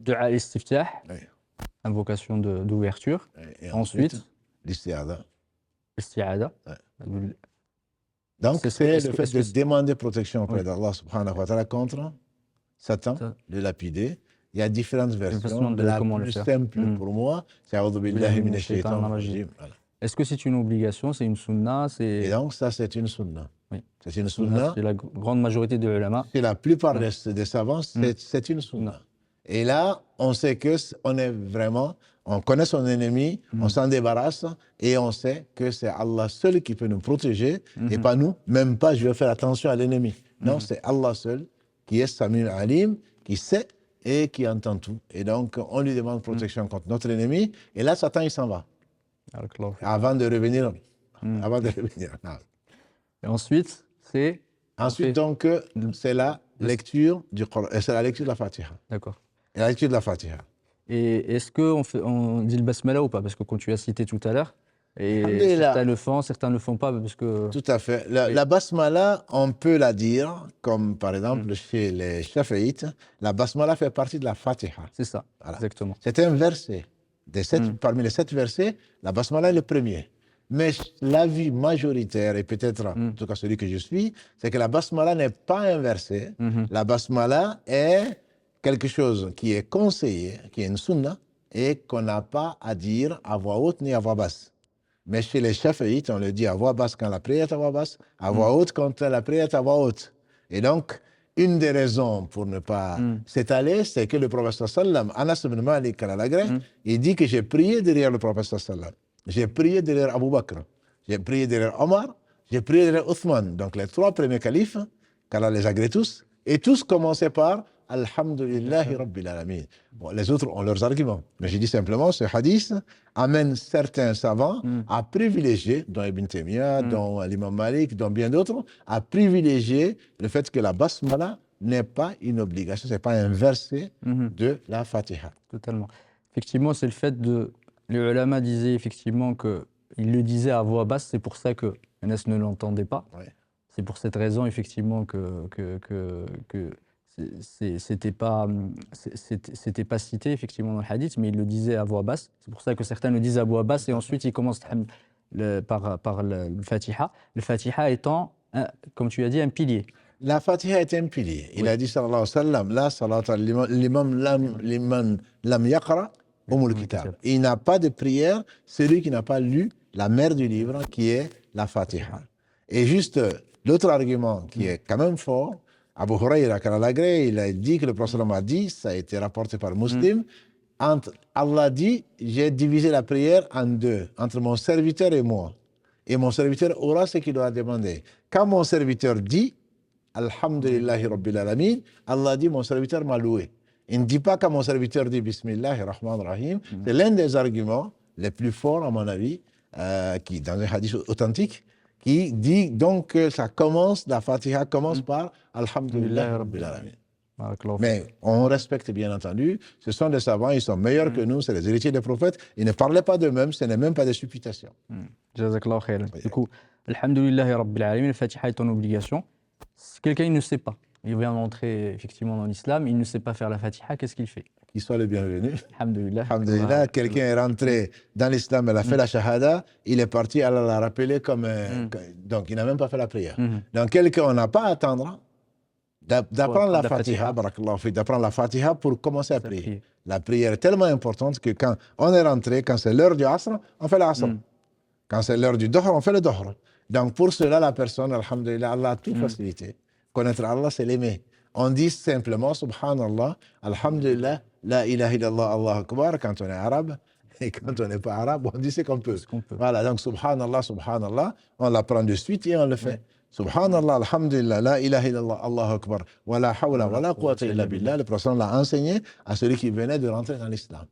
Dua al-istiftah, Oui. invocation d'ouverture. Et Ensuite, l'isti'adha. isti'adha. Ouais. Donc, C'est c'est le fait de demander protection auprès Oui. d'Allah subhanahu wa ta'ala contre Satan, de lapider. Il y a différentes versions. de La comment le plus faire. simple pour moi, c'est A'udhu billahi minash shaitanir rajim. Voilà. Est-ce que c'est une obligation, c'est une sunna? Et donc, ça, c'est une sunna. Oui. C'est une sunna. C'est la grande majorité des ulama. Chez la plupart des savants, c'est une sunna. Et là, on sait qu'on est vraiment, on connaît son ennemi, on s'en débarrasse et on sait que c'est Allah seul qui peut nous protéger et pas nous, même pas je vais faire attention à l'ennemi. Non, c'est Allah seul qui est Sami'un Alim, qui sait et qui entend tout. Et donc, on lui demande protection contre notre ennemi et là, Satan, il s'en va. Avant de revenir. Avant de revenir. Et ensuite, c'est... Ensuite, donc, c'est la lecture du Coran, c'est la lecture de la Fatiha. D'accord. Et la lecture de la Fatiha. Et est-ce qu'on dit le basmala ou pas? Parce que quand tu as cité tout à l'heure, et certains le font, certains ne le font pas parce que... Tout à fait. La basmala, on peut la dire, comme par exemple chez les Shafi'ites, la basmala fait partie de la Fatiha. C'est ça, voilà. Exactement. C'est un verset. Parmi les 7 versets, la basmala est le premier. Mais l'avis majoritaire, et peut-être en tout cas celui que je suis, c'est que la basmala n'est pas un verset. La basmala est quelque chose qui est conseillé, qui est une sunna, et qu'on n'a pas à dire à voix haute ni à voix basse. Mais chez les Shafi'ites, on le dit à voix basse quand la prière est à voix basse, à voix haute quand la prière est à voix haute. Et donc, une des raisons pour ne pas s'étaler, c'est que le prophète sallam, Anas ibn Malik al-Agreh, il dit que j'ai prié derrière le prophète sallam. J'ai prié derrière Abu Bakr, j'ai prié derrière Omar, j'ai prié derrière Othman. Donc les 3 premiers califes, qu'Allah les agrée tous, et tous commençaient par Alhamdulillahi Rabbil Alamin. Bon, les autres ont leurs arguments. Mais je dis simplement, ce hadith amène certains savants à privilégier, dont Ibn Taymiyyah, dont l'imam Malik, dont bien d'autres, à privilégier le fait que la basmala n'est pas une obligation, ce n'est pas un verset de la Fatiha. Totalement. Effectivement, c'est le fait de... Les ulama disaient effectivement qu'ils le disaient à voix basse, c'est pour ça que Anas ne l'entendait pas. Ouais. C'est pour cette raison, effectivement, que c'était pas cité, effectivement, dans le hadith, mais il le disait à voix basse. C'est pour ça que certains le disent à voix basse et ensuite ils commencent par le Fatiha. Le Fatiha étant, comme tu as dit, un pilier. La Fatiha est un pilier. Il a dit, sallallahu alayhi wa sallam, la salata liman lam yaqra Umul Kitab. Il n'a pas de prière, celui qui n'a pas lu la mère du livre, qui est la Fatiha. Et juste l'autre argument qui est quand même fort, Abu Huraira, il a dit que le prophète a dit, ça a été rapporté par Muslim, Allah dit, j'ai divisé la prière en 2, entre mon serviteur et moi. Et mon serviteur aura ce qu'il doit demander. Quand mon serviteur dit, Alhamdulillahi Rabbil Alamin, Allah dit, mon serviteur m'a loué. Il ne dit pas quand mon serviteur dit Bismillahir Rahmanir Rahim. C'est l'un des arguments les plus forts, à mon avis, qui, dans un hadith authentique, qui dit donc que ça commence, la Fatiha commence par Alhamdulillah Rabbil Alamin. Mais on respecte bien entendu, ce sont des savants, ils sont meilleurs que nous, c'est les héritiers des prophètes, ils ne parlaient pas d'eux-mêmes, ce n'est même pas des supputations. Jazakallah khairan. Du coup, Alhamdulillah Rabbil Alamin, la Fatiha est en obligation. Si quelqu'un ne sait pas, il vient d'entrer effectivement dans l'islam, il ne sait pas faire la Fatiha, qu'est-ce qu'il fait? Qu'il soit le bienvenu. Alhamdulillah. Alhamdulillah, quelqu'un est rentré dans l'islam, il a fait la shahada, il est parti, Allah l'a rappelé comme... donc il n'a même pas fait la prière. Donc quelqu'un, on n'a pas à attendre d'apprendre la Fatiha, d'apprendre la Fatiha pour commencer à prier. La prière est tellement importante que quand on est rentré, quand c'est l'heure du Asr, on fait l'Asr. Quand c'est l'heure du Dohr, on fait le Dohr. Donc pour cela, la personne, alhamdulillah, Allah a tout facilité. Connaître Allah, c'est l'aimer. On dit simplement, subhanallah, alhamdulillah, la ilaha illallah, Allah akbar, quand on est arabe. Et quand on n'est pas arabe, on dit ce qu'on peut. Voilà, donc subhanallah, subhanallah, on l'apprend de suite et on le fait. Subhanallah, alhamdulillah, la ilaha illallah, Allah akbar, wa la hawla wa la quwwata illa billah. Le prophète l'a enseigné à celui qui venait de rentrer dans l'islam.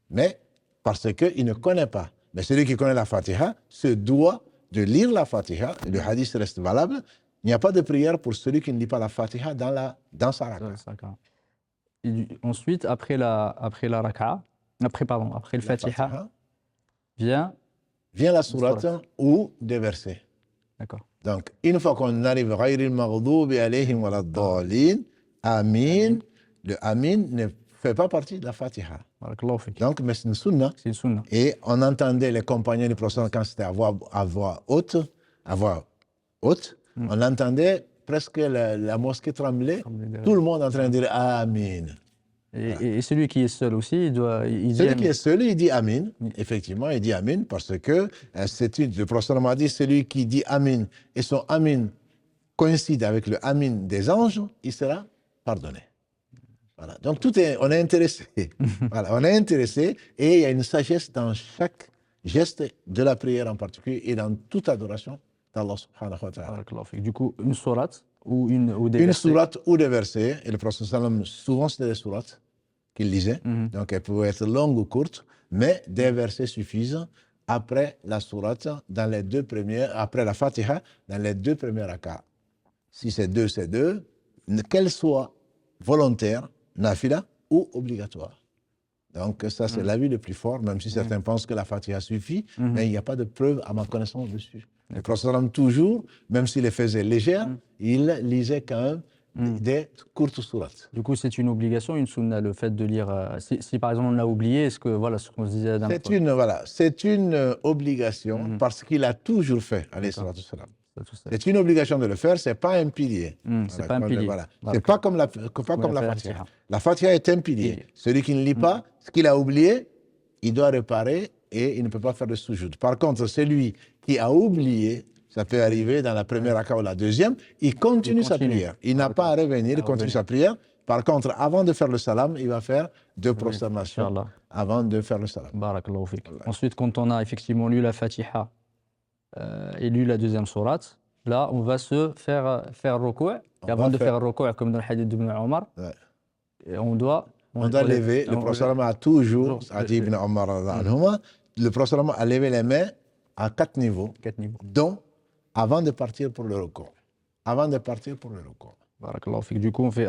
Mais parce qu'il ne connaît pas. Mais celui qui connaît la Fatiha se doit de lire la Fatiha, et le hadith reste valable. Il n'y a pas de prière pour celui qui ne lit pas la Fatiha dans sa raka. Ensuite, après la raka, après le Fatiha, vient la sourate ou des versets. D'accord. Donc, une fois qu'on arrive ghayril maghdubi alayhim waladdallin, Amin, le Amin ne fait pas partie de la Fatiha. Barakallahu fik. Donc, mais c'est une sunna. C'est une sunna. Et on entendait les compagnons du prophète quand c'était à voix haute, on entendait presque la mosquée trembler, tout le monde en train de dire Amin. Et celui qui est seul aussi, il doit. Celui qui est seul, il dit Amin. Effectivement, il dit Amin parce que le prophète m'a dit celui qui dit Amin et son Amin coïncide avec le Amin des anges, il sera pardonné. Voilà. Donc on est intéressé. Voilà, on est intéressé et il y a une sagesse dans chaque geste de la prière en particulier et dans toute adoration d'Allah subhanahu wa ta'ala. Du coup, une sourate ou des Une versets. sourate ou des versets, et le prophète sallam, souvent c'était des sourates qu'il lisait, donc elles pouvaient être longues ou courtes, mais des versets suffisent après la sourate, dans les deux premières, après la Fatiha, dans les deux premières rakats. Si c'est deux, qu'elle soit volontaire, nafila ou obligatoire. Donc ça, c'est l'avis le plus fort, même si certains pensent que la Fatiha suffit, mais il n'y a pas de preuve à ma connaissance dessus. Le prophète toujours, même s'il les faisait légères, il lisait quand même des courtes sourates. Du coup, c'est une obligation, une sunna, le fait de lire. Si par exemple on l'a oublié, est-ce que voilà ce qu'on se disait d'un C'est une obligation parce qu'il a toujours fait, alayhi salatu wassalam. C'est une obligation de le faire, ce n'est pas un pilier. C'est pas un pilier. Voilà. C'est pas comme la Fatiha. La Fatiha est un pilier. Celui qui ne lit pas, ce qu'il a oublié, il doit réparer et il ne peut pas faire de soujoud. Par contre, celui qui a oublié, ça peut arriver dans la première raka ou la deuxième, il continue sa prière. Il n'a pas à revenir, il continue sa prière. Par contre, avant de faire le salam, il va faire deux prosternations avant de faire le salam. Barakallahu fik. Ensuite, quand on a effectivement lu la Fatiha et lu la deuxième sourate, là, on va se faire ruku'. Et avant de faire ruku', comme dans le hadith d'Ibn Omar, on doit lever. Le prophète a toujours, a dit Ibn Omar, le prophète a levé les mains à 4 niveaux, dont avant de partir pour le ruku'. Avant de partir pour le ruku'. Barakallahu fik. Du coup, on fait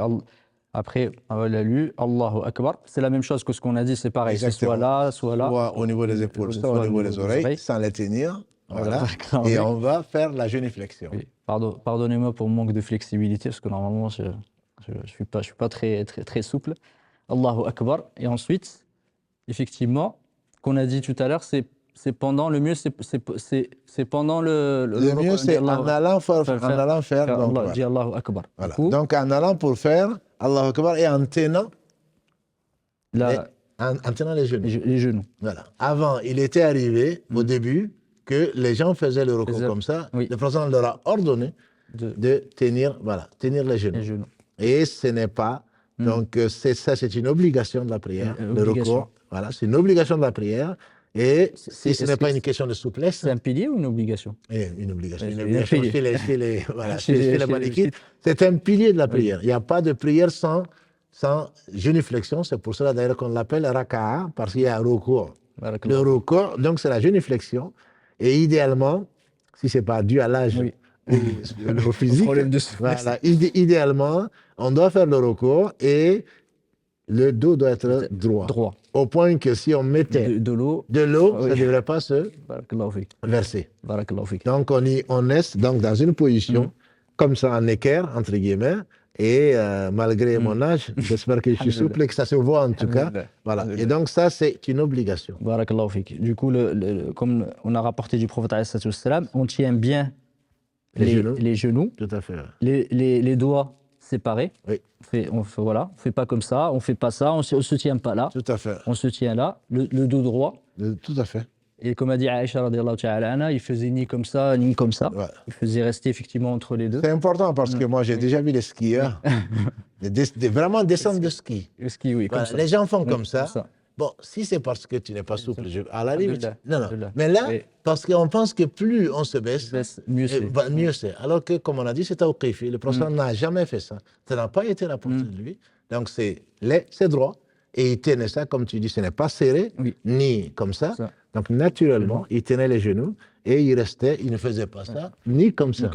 après, on l'a lu, Allahu Akbar. C'est la même chose que ce qu'on a dit, c'est pareil. C'est soit là, soit là. Soit au niveau des épaules, soit au niveau des oreilles, sans les tenir. Voilà. Et on va faire la génuflexion. Oui. Pardonnez-moi pour le manque de flexibilité, parce que normalement, je ne suis pas très souple. Allahu Akbar. Et ensuite, effectivement, qu'on a dit tout à l'heure, c'est pendant, le mieux, c'est pendant le mieux, c'est en allant faire donc, dire Allahu Akbar. Voilà. Donc, en allant pour faire Allahu Akbar et en tenant les genoux. Les genoux. Voilà. Avant, il était arrivé, au début, que les gens faisaient le recours comme ça. Oui. Le président leur a ordonné de tenir les genoux. Et ce n'est pas... Donc, c'est une obligation de la prière, le recours. Voilà, c'est une obligation de la prière. Et si ce n'est pas une question de souplesse... C'est un pilier ou une obligation? Une obligation. Une obligation chez les Malikites. C'est un pilier de la prière. Il n'y a pas de prière sans génuflexion. C'est pour cela d'ailleurs qu'on l'appelle raka'a, parce qu'il y a un recours. Le recours, donc c'est la génuflexion. Et idéalement, si ce n'est pas dû à l'âge ou au physique, voilà, idéalement, on doit faire le recours et le dos doit être droit. Au point que si on mettait de l'eau, ça ne devrait pas se verser. Donc on est donc dans une position comme ça en équerre, entre guillemets, et malgré mon âge, j'espère que je suis souple et que ça se voit en tout cas. Voilà. Et donc ça, c'est une obligation. Barakallahu fik. Du coup, comme on a rapporté du prophète, on tient bien les genoux. Tout à fait. Les doigts séparés. Oui. On fait pas comme ça, on fait pas ça, on se tient pas là. Tout à fait. On se tient là, le dos droit. Tout à fait. Et comme a dit Aïcha radiyallahu ta'ala anha, il faisait ni comme ça, ni comme ça. Ouais. Il faisait rester effectivement entre les deux. C'est important parce que moi j'ai déjà vu les skieurs vraiment descendre de ski. Le ski, oui, comme ça. Les gens font comme ça. Bon, si c'est parce que tu n'es pas souple, à la limite. Non. Mais là, parce qu'on pense que plus on se baisse, mieux c'est. Alors que, comme on a dit, c'est tawqifi. Le prophète n'a jamais fait ça. Ça n'a pas été la portée de lui. Donc c'est droit. Et il tenait ça, comme tu dis, ce n'est pas serré, ni comme ça. Donc naturellement, il tenait les genoux et il restait, il ne faisait pas ça, ni comme ça.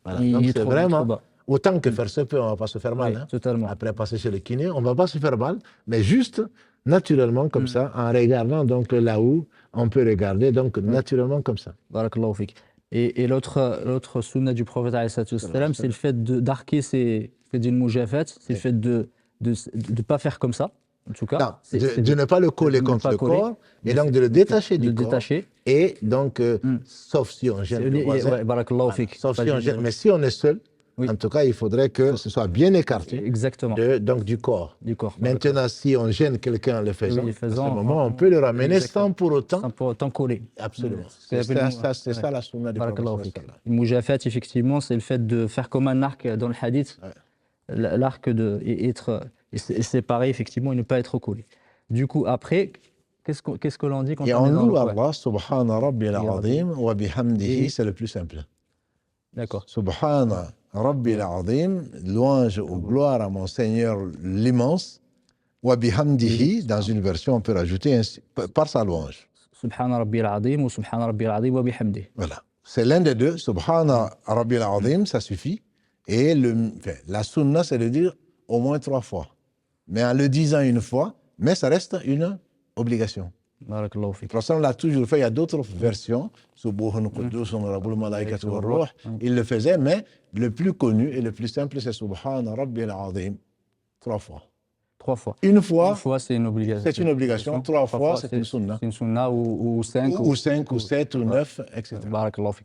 Voilà. Donc c'est vraiment, autant que faire se peut, on ne va pas se faire mal. Totalement. Après passer chez le kiné, on ne va pas se faire mal, mais juste naturellement comme ça, en regardant donc là où on peut regarder, donc naturellement comme ça. Barakallahu fik. Et l'autre sunna du prophète, c'est le fait d'arquer ses d'une moujafat, c'est le fait de ne pas faire comme ça. En tout cas, non, de ne pas le coller contre le corps, et donc de le détacher du corps. Et donc, sauf si on gêne le voisin. Sauf si on gêne, mais si on est seul, en tout cas, il faudrait que ce soit bien écarté donc du corps. Maintenant, si on gêne quelqu'un en le faisant, à ce moment, on peut le ramener sans pour autant coller. Absolument. C'est ça la sunna du prophète. Le mujafat, effectivement, c'est le fait de faire comme un arc dans le hadith. L'arc est séparé, effectivement, et ne pas être collé. Du coup, après, qu'est-ce que l'on dit quand on est dans le loue Allah, subhana rabbil azim wa bihamdihi, c'est le plus simple. D'accord. Subhana rabbil azim, louange ou gloire à mon Seigneur l'immense, wa bihamdihi, dans une version on peut rajouter par sa louange. Subhana rabbil azim ou subhana rabbil azim wa bihamdihi. Voilà. C'est l'un des deux. Subhana rabbil azim, ça suffit. Et la sunna, c'est de dire au moins 3 fois. Mais en le disant une fois, mais ça reste une obligation. Le prophète l'a toujours fait. Il y a d'autres versions. Il le faisait, mais le plus connu et le plus simple, c'est Subhana Rabbil Azim. 3 fois. 3 fois. Une fois, c'est une obligation. C'est une obligation. 3 fois, c'est une sunna. C'est une sunna ou 5. Ou 5, ou 7, ou 9, etc.